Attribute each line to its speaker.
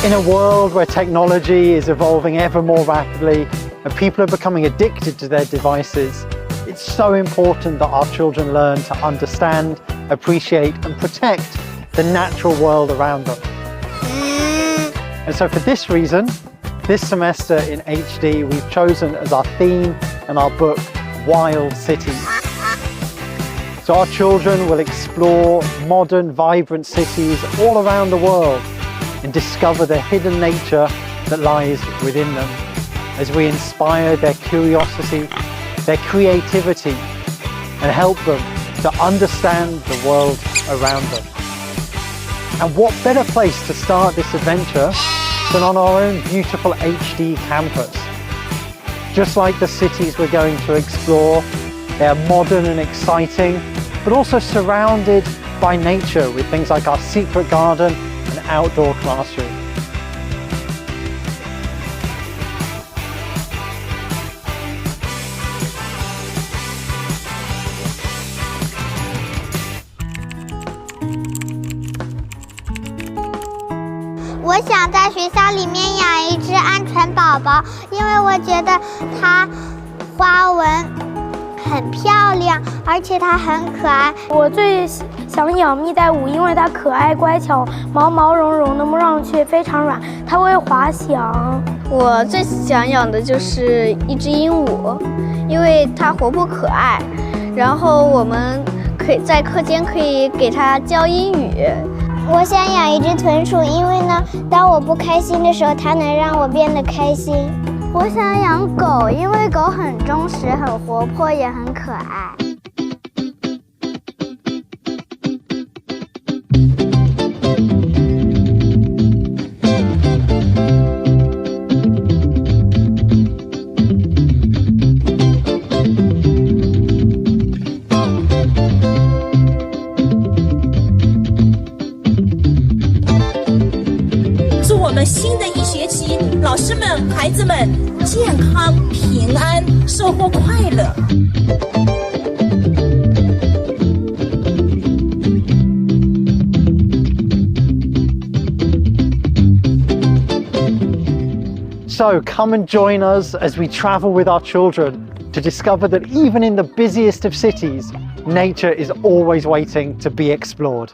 Speaker 1: In a world where technology is evolving ever more rapidly and people are becoming addicted to their devices, it's so important that our children learn to understand, appreciate and protect the natural world around them. And so for this reason, this semester in HD, we've chosen as our theme and our book, Wild Cities. So our children will explore modern, vibrant cities all around the world and discover the hidden nature that lies within them as we inspire their curiosity, their creativity, and help them to understand the world around them. And what better place to start this adventure than on our own beautiful HD campus. Just like the cities we're going to explore, they are modern and exciting, but also surrounded by nature with things like our secret garden and outdoor classroom.
Speaker 2: 我想在学校里面养一只鹌鹑宝宝，因为我觉得它花纹很漂亮，而且它很可爱。
Speaker 3: 我最想养蜜袋鼯，因为它可爱乖巧，毛毛茸茸的，摸上去非常软，它会滑翔。
Speaker 4: 我最想养的就是一只鹦鹉，因为它活泼可爱，然后我们可以在课间可以给它教英语。
Speaker 2: 我想养一只豚鼠，因为呢，当我不开心的时候，它能让我变得开心。
Speaker 5: 我想养狗，因为狗很忠实、很活泼，也很可爱。
Speaker 6: 我们新的一学期，老师们、孩子们健康、平安，收获快乐。
Speaker 1: So come and join us as we travel with our children to discover that even in the busiest of cities, nature is always waiting to be explored.